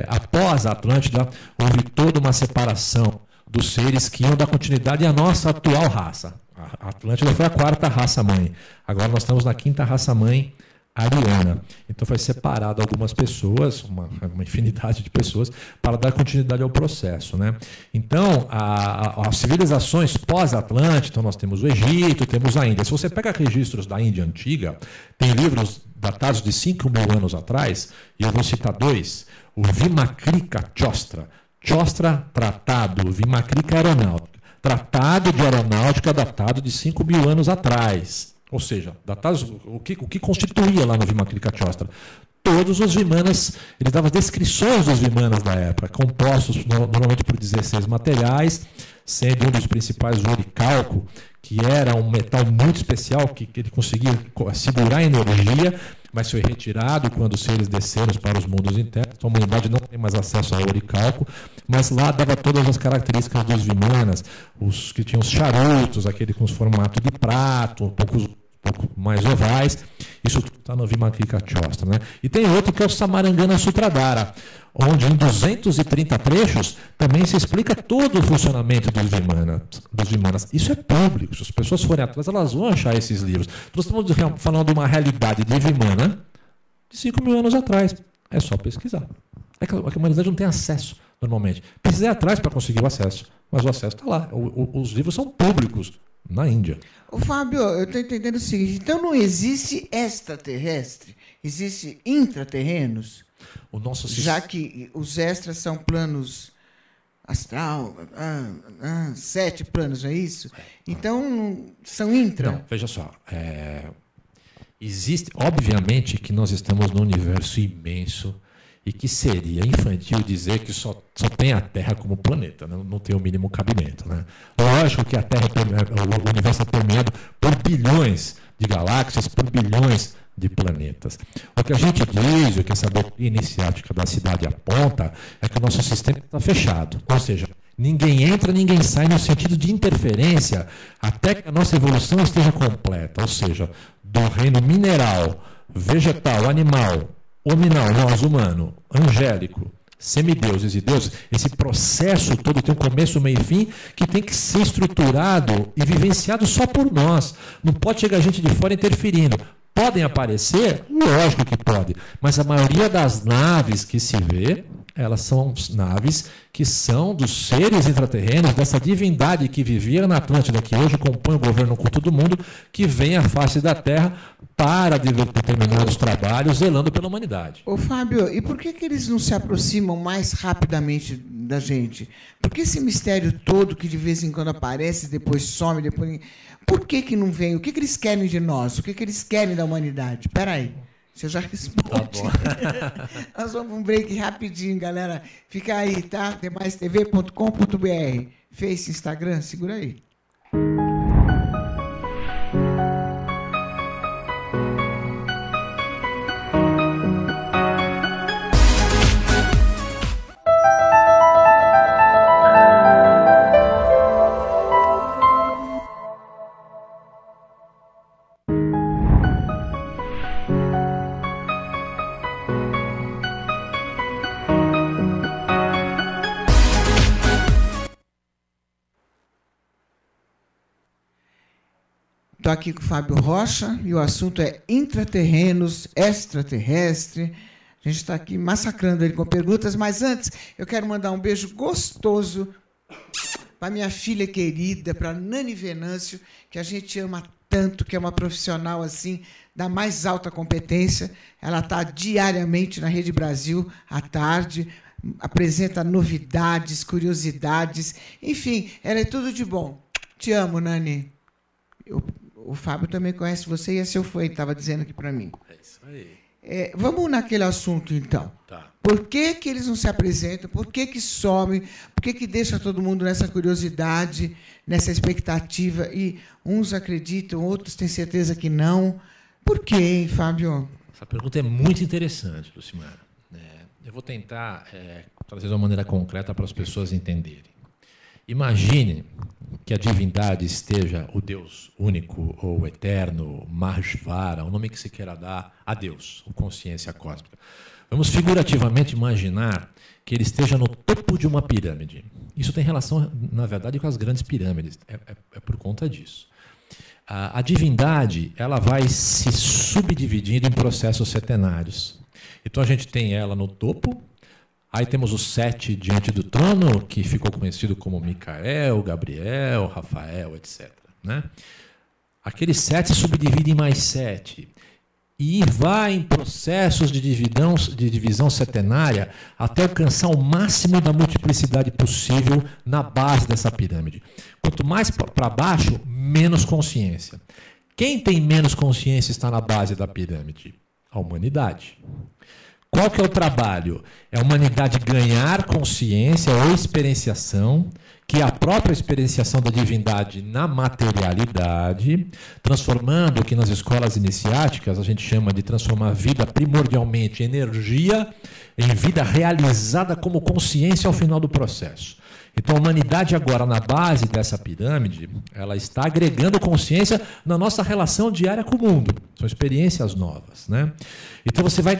após a Atlântida, houve toda uma separação dos seres que iam dar continuidade à nossa atual raça. A Atlântida foi a 4ª raça-mãe. Agora nós estamos na 5ª raça-mãe, ariana. Então foi separado algumas pessoas, uma infinidade de pessoas, para dar continuidade ao processo. Né? Então, as civilizações pós-Atlântida, então nós temos o Egito, temos a Índia. Se você pega registros da Índia antiga, tem livros datados de 5.000 anos atrás, e eu vou citar 2, o Vimakrika Chostra, Tratado, Vimakrika Aeronáutica. Tratado de Aeronáutica datado de 5.000 anos atrás. Ou seja, datados, o que constituía lá no Vimakrika Chostra? Todos os Vimanas, ele dava descrições dos Vimanas da época, compostos normalmente por 16 materiais, sendo um dos principais o oricalco, que era um metal muito especial, que ele conseguia segurar a energia. mas foi retirado quando os seres desceram para os mundos internos. Então a humanidade não tem mais acesso ao oricalco, mas lá dava todas as características dos Vimanas, os que tinham os charutos, aquele com os formatos de prato, um pouco mais ovais. Isso tudo está no Vimakrika Chostra, né? E tem outro que é o Samarangana Sutradhara, onde em 230 trechos também se explica todo o funcionamento dos Vimanas. Isso é público. Se as pessoas forem atrás, elas vão achar esses livros. Nós estamos falando de uma realidade de Vimana de 5.000 anos atrás. É só pesquisar. É que a humanidade não tem acesso, normalmente. Precisa ir atrás para conseguir o acesso. Mas o acesso está lá. Os livros são públicos na Índia. Ô, Fábio, eu estou entendendo o seguinte. Então não existe extraterrestre? Existe intraterrenos? O nosso Já que os extras são planos astral, 7 planos, é isso? Então, são intra. Não, veja só. Existe, obviamente, que nós estamos num universo imenso e que seria infantil dizer que só tem a Terra como planeta, né? Não tem o mínimo cabimento, né? Lógico que a Terra, o universo é permeado por bilhões de galáxias, por bilhões de planetas. O que a gente diz, o que essa doutrina iniciática da cidade aponta, é que o nosso sistema está fechado. Ou seja, ninguém entra, ninguém sai no sentido de interferência até que a nossa evolução esteja completa. Ou seja, do reino mineral, vegetal, animal, hominal, nós, humano, angélico, semideuses e deuses, esse processo todo tem um começo, meio e fim, que tem que ser estruturado e vivenciado só por nós. Não pode chegar gente de fora interferindo. Podem aparecer? Lógico que pode. Mas a maioria das naves que se vê, elas são naves que são dos seres intraterrenos, dessa divindade que vivia na Atlântida, que hoje compõe o governo oculto do mundo, que vem à face da Terra para determinados trabalhos, zelando pela humanidade. Ô, Fábio, e por que eles não se aproximam mais rapidamente da gente? Por que esse mistério todo que de vez em quando aparece, depois some, depois... Por que não vem? O que eles querem de nós? O que eles querem da humanidade? Espera aí. Você já responde. Tá bom. Nós vamos para um break rapidinho, galera. Fica aí, tá? TemaiSTV.com.br. Face, Instagram, segura aí. Estou aqui com o Fábio Rocha e o assunto é intraterrenos, extraterrestre. A gente está aqui massacrando ele com perguntas, mas antes eu quero mandar um beijo gostoso para minha filha querida, para Nani Venâncio, que a gente ama tanto, que é uma profissional assim da mais alta competência. Ela está diariamente na Rede Brasil à tarde, apresenta novidades, curiosidades, enfim, ela é tudo de bom. Te amo, Nani. O Fábio também conhece você e é seu fã, estava dizendo aqui para mim. É isso aí. Vamos naquele assunto, então. Tá. Por que eles não se apresentam? Por que somem? Por que deixa todo mundo nessa curiosidade, nessa expectativa? E uns acreditam, outros têm certeza que não. Por quê, hein, Fábio? Essa pergunta é muito interessante, Lucimara. Eu vou tentar trazer de uma maneira concreta para as pessoas entenderem. Imagine que a divindade esteja, o Deus único ou eterno, Maheshvara, o nome que se queira dar a Deus, a consciência cósmica. Vamos figurativamente imaginar que ele esteja no topo de uma pirâmide. Isso tem relação, na verdade, com as grandes pirâmides. É por conta disso. A divindade ela vai se subdividindo em processos setenários. Então a gente tem ela no topo. Aí temos os 7 diante do trono, que ficou conhecido como Micael, Gabriel, Rafael, etc. Né? Aqueles 7 se subdividem em mais 7. E vai em processos de divisão setenária até alcançar o máximo da multiplicidade possível na base dessa pirâmide. Quanto mais para baixo, menos consciência. Quem tem menos consciência está na base da pirâmide? A humanidade. Qual que é o trabalho? É a humanidade ganhar consciência ou experienciação que é a própria experienciação da divindade na materialidade, transformando o que nas escolas iniciáticas a gente chama de transformar a vida primordialmente em energia, em vida realizada como consciência ao final do processo. Então a humanidade agora, na base dessa pirâmide, ela está agregando consciência na nossa relação diária com o mundo. São experiências novas, né? Então você vai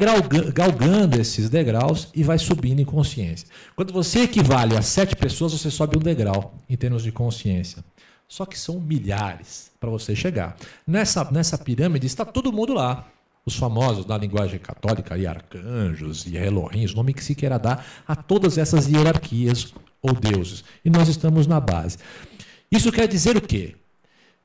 galgando esses degraus e vai subindo em consciência. Quando você equivale a 7 pessoas, você sobe um degrau em termos de consciência. Só que são milhares para você chegar. Nessa pirâmide está todo mundo lá. Os famosos da linguagem católica, e arcanjos, e Elohim, o nome que se queira dar a todas essas hierarquias ou deuses. E nós estamos na base. Isso quer dizer o quê?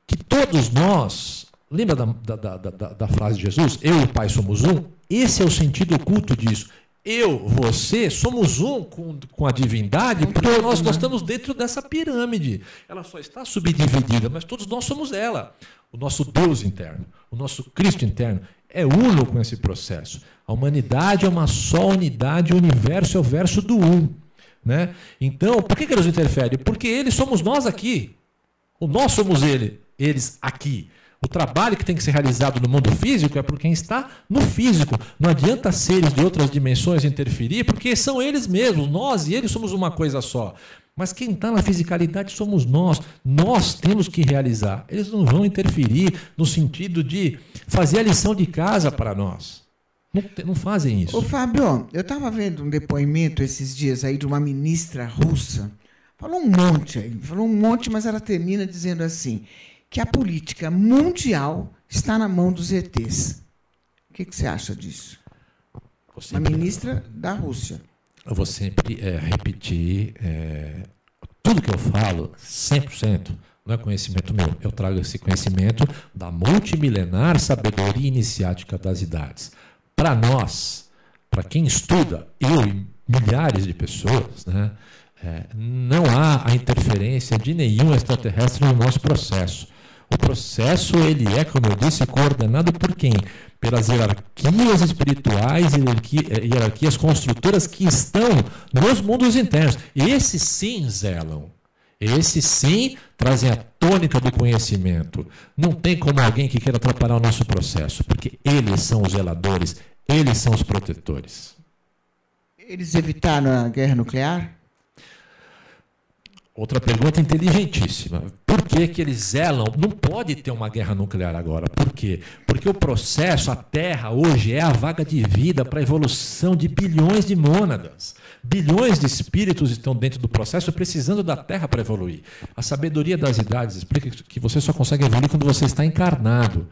Que todos nós, lembra da frase de Jesus? Eu e o Pai somos um? Esse é o sentido oculto disso. Eu, você, somos um com a divindade, porque nós estamos dentro dessa pirâmide. Ela só está subdividida, mas todos nós somos ela. O nosso Deus interno, o nosso Cristo interno é uno com esse processo. A humanidade é uma só unidade, o universo é o verso do um. Né? Então, por que Deus interfere? Porque eles somos nós aqui. Nós somos eles aqui. O trabalho que tem que ser realizado no mundo físico é por quem está no físico. Não adianta seres de outras dimensões interferir, porque são eles mesmos. Nós e eles somos uma coisa só. Mas quem está na fisicalidade somos nós. Nós temos que realizar. Eles não vão interferir no sentido de fazer a lição de casa para nós. Não fazem isso. Ô, Fábio, eu estava vendo um depoimento esses dias aí de uma ministra russa. Falou um monte, mas ela termina dizendo assim, que a política mundial está na mão dos ETs. O que você acha disso? Uma ministra da Rússia. Eu vou sempre repetir, tudo que eu falo, 100%, não é conhecimento meu. Eu trago esse conhecimento da multimilenar sabedoria iniciática das idades. Para nós, para quem estuda, eu e milhares de pessoas, né, não há a interferência de nenhum extraterrestre no nosso processo. O processo, ele é, como eu disse, coordenado por quem? Pelas hierarquias espirituais e hierarquias construtoras que estão nos mundos internos. Esses sim zelam. Esses sim trazem a tônica do conhecimento. Não tem como alguém que queira atrapalhar o nosso processo, porque eles são os zeladores, eles são os protetores. Eles evitaram a guerra nuclear? Outra pergunta inteligentíssima. Por que eles zelam? Não pode ter uma guerra nuclear agora. Por quê? Porque o processo, a Terra, hoje, é a vaga de vida para a evolução de bilhões de mônadas. Bilhões de espíritos estão dentro do processo precisando da Terra para evoluir. A sabedoria das idades explica que você só consegue evoluir quando você está encarnado.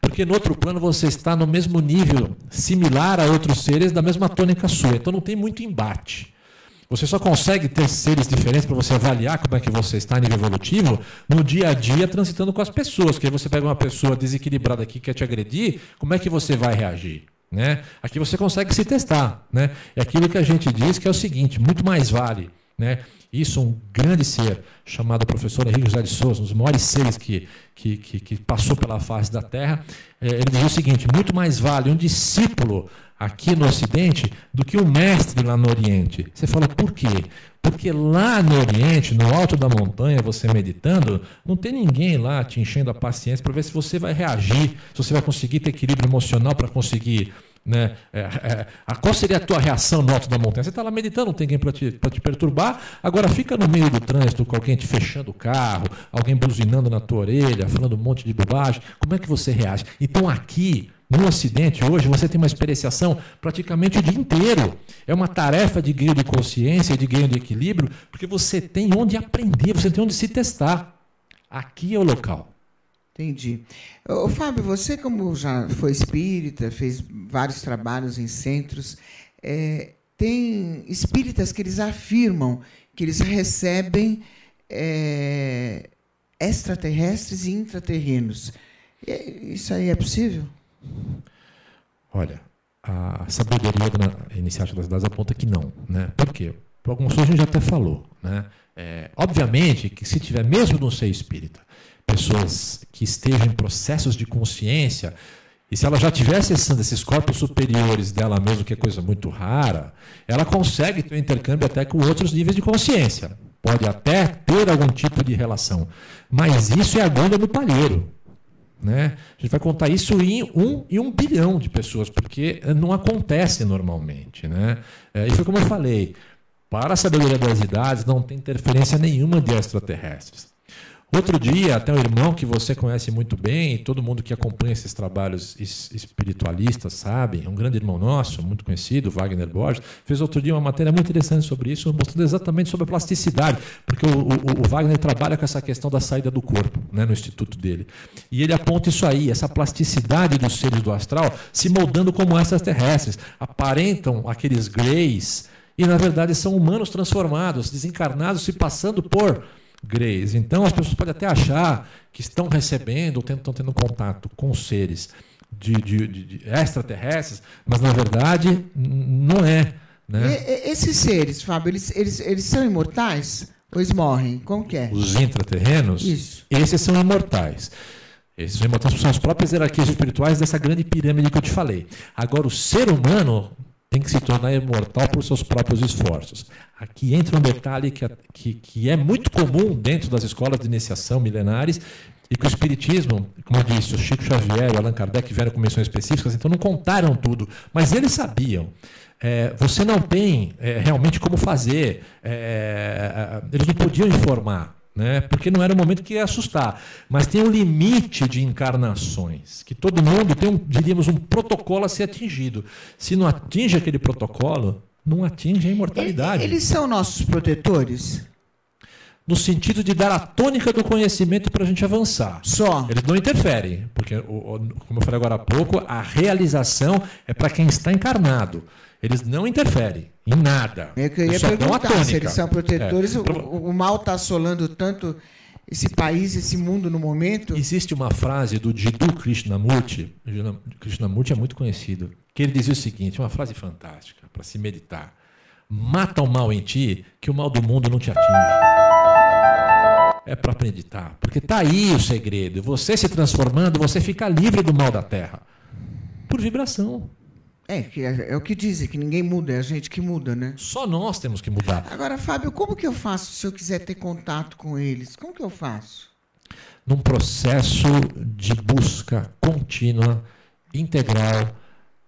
Porque no outro plano você está no mesmo nível, similar a outros seres da mesma tônica sua. Então não tem muito embate. Você só consegue ter seres diferentes para você avaliar como é que você está a nível evolutivo no dia a dia, transitando com as pessoas. Porque aí você pega uma pessoa desequilibrada aqui que quer te agredir, como é que você vai reagir? Né? Aqui você consegue se testar. Né? É aquilo que a gente diz que é o seguinte, muito mais vale. Né? Isso, um grande ser, chamado professor Henrique José de Souza, um dos maiores seres que passou pela face da Terra, ele diz o seguinte, muito mais vale um discípulo aqui no Ocidente do que um mestre lá no Oriente. Você fala, por quê? Porque lá no Oriente, no alto da montanha, você meditando, não tem ninguém lá te enchendo a paciência para ver se você vai reagir, se você vai conseguir ter equilíbrio emocional para conseguir... Né? Qual seria a tua reação no alto da montanha? Você está lá meditando, não tem ninguém para te perturbar, agora fica no meio do trânsito com alguém te fechando o carro, alguém buzinando na tua orelha, falando um monte de bobagem, como é que você reage? Então aqui, no Ocidente, hoje, você tem uma experienciação praticamente o dia inteiro. É uma tarefa de ganho de consciência, de ganho de equilíbrio, porque você tem onde aprender, você tem onde se testar. Aqui é o local. Entendi. Ô, Fábio, você como já foi espírita, fez vários trabalhos em centros, tem espíritas que eles afirmam que eles recebem extraterrestres e intraterrenos. Isso aí é possível? Olha, a sabedoria da iniciativa das idades aponta que não. Né? Por quê? Por algumas coisas a gente já até falou. Né? Obviamente que se tiver, mesmo não ser espírita, pessoas que estejam em processos de consciência, e se ela já estiver acessando esses corpos superiores dela mesma, que é coisa muito rara, ela consegue ter um intercâmbio até com outros níveis de consciência. Pode até ter algum tipo de relação. Mas isso é a gôndola do palheiro. Né? A gente vai contar isso em 1 bilhão de pessoas, porque não acontece normalmente. Né? E foi como eu falei, para a sabedoria das idades não tem interferência nenhuma de extraterrestres. Outro dia, até um irmão que você conhece muito bem, e todo mundo que acompanha esses trabalhos espiritualistas sabe, um grande irmão nosso, muito conhecido, Wagner Borges, fez outro dia uma matéria muito interessante sobre isso, mostrando exatamente sobre a plasticidade, porque o Wagner trabalha com essa questão da saída do corpo, né, no instituto dele. E ele aponta isso aí, essa plasticidade dos seres do astral se moldando como extraterrestres, aparentam aqueles greys, e na verdade são humanos transformados, desencarnados, se passando por greys. Então as pessoas podem até achar que estão recebendo ou estão tendo contato com seres de extraterrestres, mas na verdade não é. Né? Esses seres, Fábio, eles são imortais? Ou eles morrem? Como que é? Os intraterrenos, isso. Esses são imortais. Esses são imortais, são as próprias hierarquias espirituais dessa grande pirâmide que eu te falei. Agora, o ser humano tem que se tornar imortal por seus próprios esforços. Aqui entra um detalhe que é muito comum dentro das escolas de iniciação milenares e que o Espiritismo, como eu disse, o Chico Xavier e o Allan Kardec vieram com menções específicas, então não contaram tudo, mas eles sabiam. Você não tem realmente como fazer, eles não podiam informar. Né? Porque não era o momento que ia assustar. Mas tem um limite de encarnações, que todo mundo tem, diríamos, um protocolo a ser atingido. Se não atinge aquele protocolo, não atinge a imortalidade. Eles são nossos protetores? No sentido de dar a tônica do conhecimento para a gente avançar. Só? Eles não interferem, porque, como eu falei agora há pouco, a realização é para quem está encarnado. Eles não interferem em nada. Eu ia perguntar se eles são protetores. O mal está assolando tanto esse país, esse mundo no momento. Existe uma frase do Jiddu Krishnamurti, Krishnamurti é muito conhecido, que ele dizia o seguinte, uma frase fantástica, para se meditar. Mata o mal em ti, que o mal do mundo não te atinge. É para acreditar, porque está aí o segredo. Você se transformando, você fica livre do mal da terra. Por vibração. É o que dizem, que ninguém muda, é a gente que muda, né? Só nós temos que mudar. Agora, Fábio, como que eu faço se eu quiser ter contato com eles? Como que eu faço? Num processo de busca contínua, integral,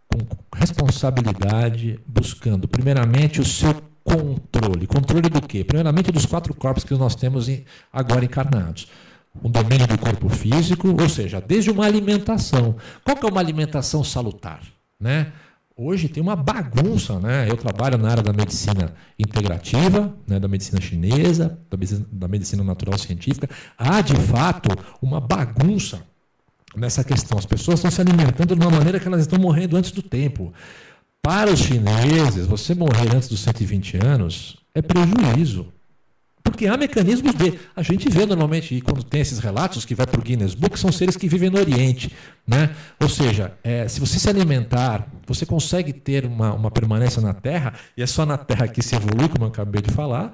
com responsabilidade, buscando, primeiramente, o seu controle. Controle do quê? Primeiramente, dos 4 corpos que nós temos agora encarnados. Um domínio do corpo físico, ou seja, desde uma alimentação. Qual que é uma alimentação salutar? Né? Hoje tem uma bagunça, né? Eu trabalho na área da medicina integrativa, né? Da medicina chinesa, da medicina natural científica. Há, de fato, uma bagunça nessa questão. As pessoas estão se alimentando de uma maneira que elas estão morrendo antes do tempo. Para os chineses, você morrer antes dos 120 anos é prejuízo. Porque há mecanismos de... A gente vê normalmente, e quando tem esses relatos que vai para o Guinness Book, são seres que vivem no Oriente. Né? Ou seja, se você se alimentar, você consegue ter uma permanência na Terra, e é só na Terra que se evolui, como eu acabei de falar.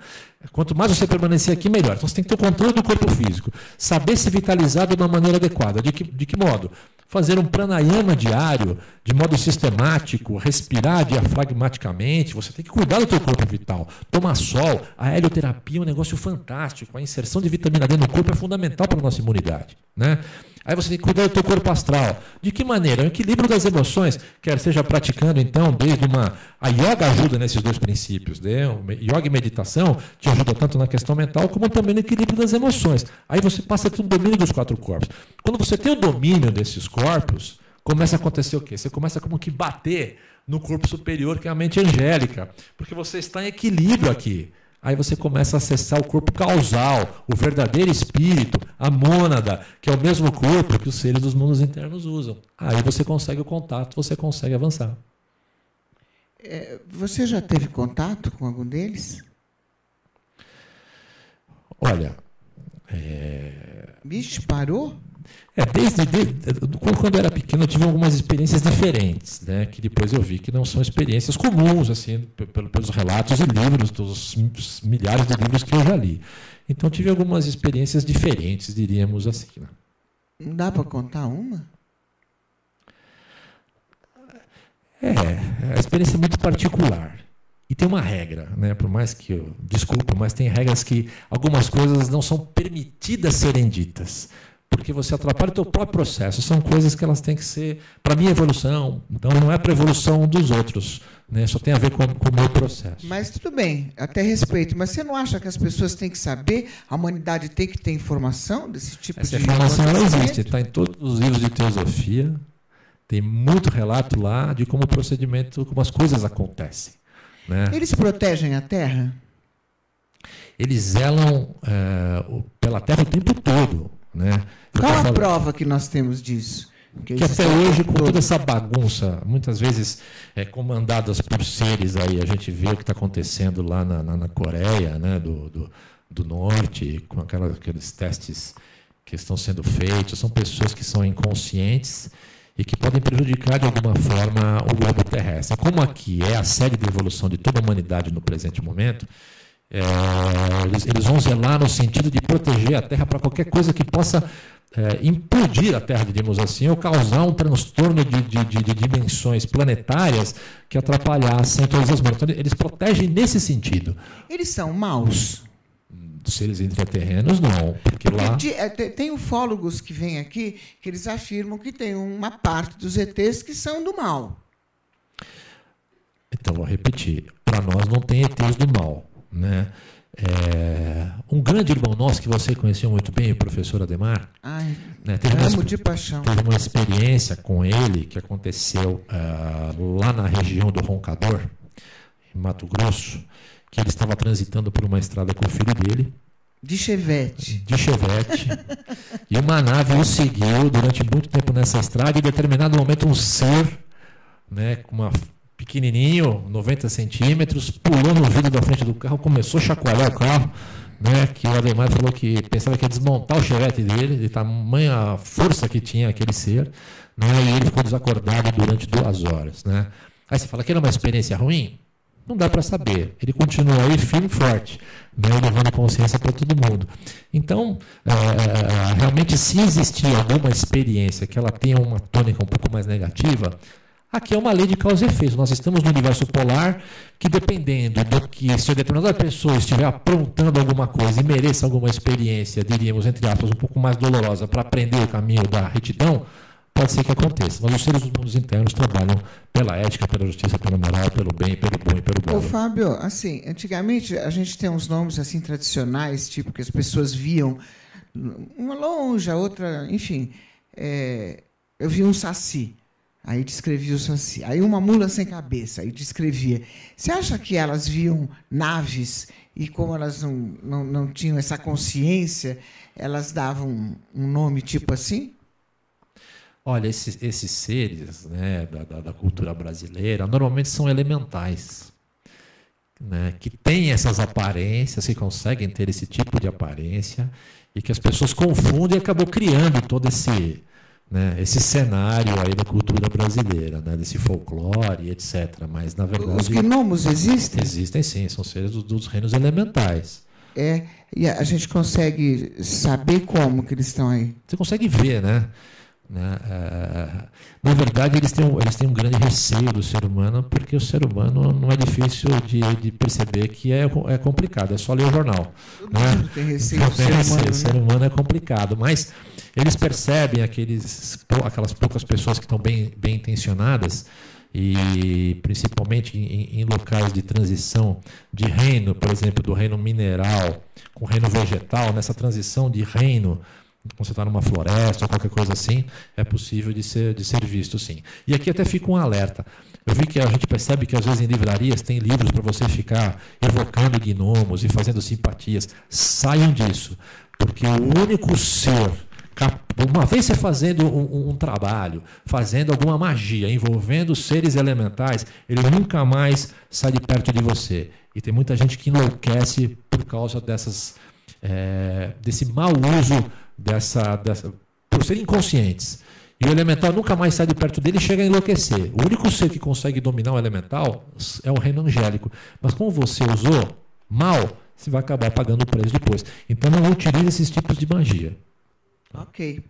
Quanto mais você permanecer aqui, melhor. Então você tem que ter o controle do corpo físico. Saber se vitalizar de uma maneira adequada. De que modo? Fazer um pranayama diário, de modo sistemático, respirar diafragmaticamente. Você tem que cuidar do seu corpo vital. Tomar sol, a helioterapia é um negócio fantástico. A inserção de vitamina D no corpo é fundamental para a nossa imunidade. Né? Aí você tem que cuidar do teu corpo astral. De que maneira? O equilíbrio das emoções, quer seja praticando, então, desde a yoga ajuda nesses 2 princípios. Né? Yoga e meditação te ajuda tanto na questão mental, como também no equilíbrio das emoções. Aí você passa a ter o domínio dos 4 corpos. Quando você tem o domínio desses corpos, começa a acontecer o quê? Você começa como que bater no corpo superior, que é a mente angélica. Porque você está em equilíbrio aqui. Aí você começa a acessar o corpo causal, o verdadeiro espírito, a mônada, que é o mesmo corpo que os seres dos mundos internos usam. Aí você consegue o contato, você consegue avançar. Você já teve contato com algum deles? Olha... Bicho, parou? Desde quando eu era pequeno, eu tive algumas experiências diferentes, né, que depois eu vi que não são experiências comuns, assim, pelos relatos e livros, dos milhares de livros que eu já li. Então, tive algumas experiências diferentes, diríamos assim. Né? Não dá para contar uma? A experiência é muito particular. E tem uma regra, né? Por mais que eu desculpe, mas tem regras que algumas coisas não são permitidas serem ditas, porque você atrapalha o teu próprio processo. São coisas que elas têm que ser para minha evolução, então não é para a evolução dos outros, né? Só tem a ver com o meu processo. Mas tudo bem, até respeito. Mas você não acha que as pessoas têm que saber, a humanidade tem que ter informação desse tipo Essa de informação ela acontecimento? existe, está em todos os livros de teosofia, tem muito relato lá de como o procedimento, como as coisas acontecem. Né? Eles protegem a Terra? Eles zelam pela Terra o tempo todo. Né? Qual a prova que nós temos disso? Que até hoje, com toda essa bagunça, muitas vezes comandadas por seres, aí a gente vê o que está acontecendo lá na Coreia, né, do Norte, com aqueles testes que estão sendo feitos, são pessoas que são inconscientes e que podem prejudicar de alguma forma o globo terrestre. Como aqui é a série de evolução de toda a humanidade no presente momento, eles vão zelar no sentido de proteger a Terra para qualquer coisa que possa implodir a Terra, digamos assim, ou causar um transtorno de dimensões planetárias que atrapalhassem todas as mãos. Então, eles protegem nesse sentido. Eles são maus? Seres intraterrenos, não. Porque lá... Tem ufólogos que vêm aqui que eles afirmam que tem uma parte dos ETs que são do mal. Então, vou repetir. Para nós não tem ETs do mal. Né? Um grande irmão nosso que você conheceu muito bem, o professor Ademar, amo de paixão. Teve uma experiência com ele que aconteceu lá na região do Roncador, em Mato Grosso, que ele estava transitando por uma estrada com o filho dele. De Chevette. E uma nave o seguiu durante muito tempo nessa estrada e em determinado momento um ser, né, com uma pequenininho, 90 centímetros, pulou no vidro da frente do carro, começou a chacoalhar o carro, né, que o Ademar falou que pensava que ia desmontar o Chevette dele, de tamanha força que tinha aquele ser, né, e ele ficou desacordado durante 2 horas. Né. Aí você fala que era uma experiência ruim? Não dá para saber. Ele continua aí firme e forte, né, levando consciência para todo mundo. Então, realmente, se existir alguma experiência que ela tenha uma tônica um pouco mais negativa, aqui é uma lei de causa e efeito. Nós estamos no universo polar que, dependendo do que, se a determinada pessoa estiver aprontando alguma coisa e mereça alguma experiência, diríamos, entre aspas, um pouco mais dolorosa para aprender o caminho da retidão, pode ser que aconteça. Mas os seres dos mundos internos trabalham pela ética, pela justiça, pela moral, pelo bem, pelo bom e pelo belo. Ô, Fábio, assim, antigamente a gente tem uns nomes assim tradicionais, tipo que as pessoas viam uma longe, a outra, enfim. Eu vi um saci. Aí descrevia o saci. Aí uma mula sem cabeça, aí descrevia. Você acha que elas viam naves e, como elas não tinham essa consciência, elas davam um nome tipo assim? Olha, esses seres, né, da cultura brasileira normalmente são elementais, né, que têm essas aparências, que conseguem ter esse tipo de aparência e que as pessoas confundem e acabam criando todo esse cenário aí da cultura brasileira, né, desse folclore, etc. Mas, na verdade... Os gnomos existem? Existem, sim. São seres dos reinos elementais. E a gente consegue saber como que eles estão aí? Você consegue ver, né? Na verdade, eles têm um grande receio do ser humano, porque o ser humano não é difícil de perceber que é complicado, é só ler o jornal. Todo mundo tem receio do ser humano. O ser humano é complicado, mas eles percebem aquelas poucas pessoas que estão bem intencionadas, e principalmente em locais de transição de reino, por exemplo, do reino mineral com o reino vegetal, nessa transição de reino. Quando você está numa floresta ou qualquer coisa assim, é possível de ser visto, sim. E aqui até fica um alerta. Eu vi que a gente percebe que às vezes em livrarias tem livros para você ficar evocando gnomos e fazendo simpatias. Saiam disso, porque o único ser, uma vez você fazendo um trabalho, fazendo alguma magia, envolvendo seres elementais, ele nunca mais sai de perto de você. E tem muita gente que enlouquece por causa desse mau uso por serem inconscientes. E o elemental nunca mais sai de perto dele e chega a enlouquecer. O único ser que consegue dominar o elemental é o reino angélico. Mas como você usou mal, você vai acabar pagando o preço depois. Então não utilize esses tipos de magia. Ok.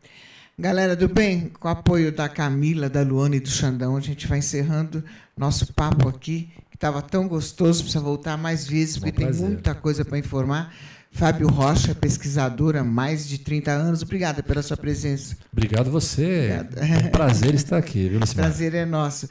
Galera do bem, com o apoio da Camila, da Luana e do Xandão, a gente vai encerrando nosso papo aqui. estava tão gostoso, precisa voltar mais vezes, porque tem prazer. muita coisa para informar. Fábio Rocha, pesquisadora há mais de 30 anos. Obrigada pela sua presença. Obrigado você. Obrigado. É um prazer estar aqui, viu, Lucimara? Prazer é nosso.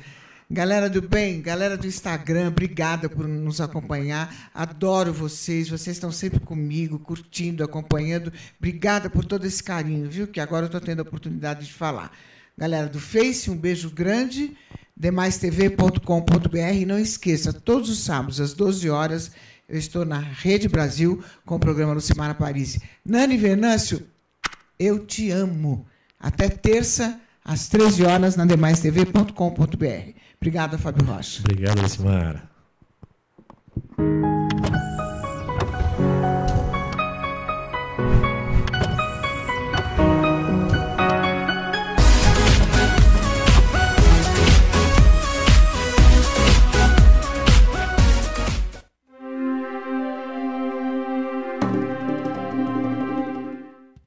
Galera do bem, galera do Instagram, obrigada por nos acompanhar. Adoro vocês, vocês estão sempre comigo, curtindo, acompanhando. Obrigada por todo esse carinho, viu? Que agora eu estou tendo a oportunidade de falar. Galera do Face, um beijo grande. demaistv.com.br. Não esqueça, todos os sábados, às 12 horas, eu estou na Rede Brasil com o programa Lucimara Paris. Nani Venâncio, eu te amo. Até terça, às 13 horas, na demaistv.com.br. Obrigada, Fábio Rocha. Obrigado, Lucimara.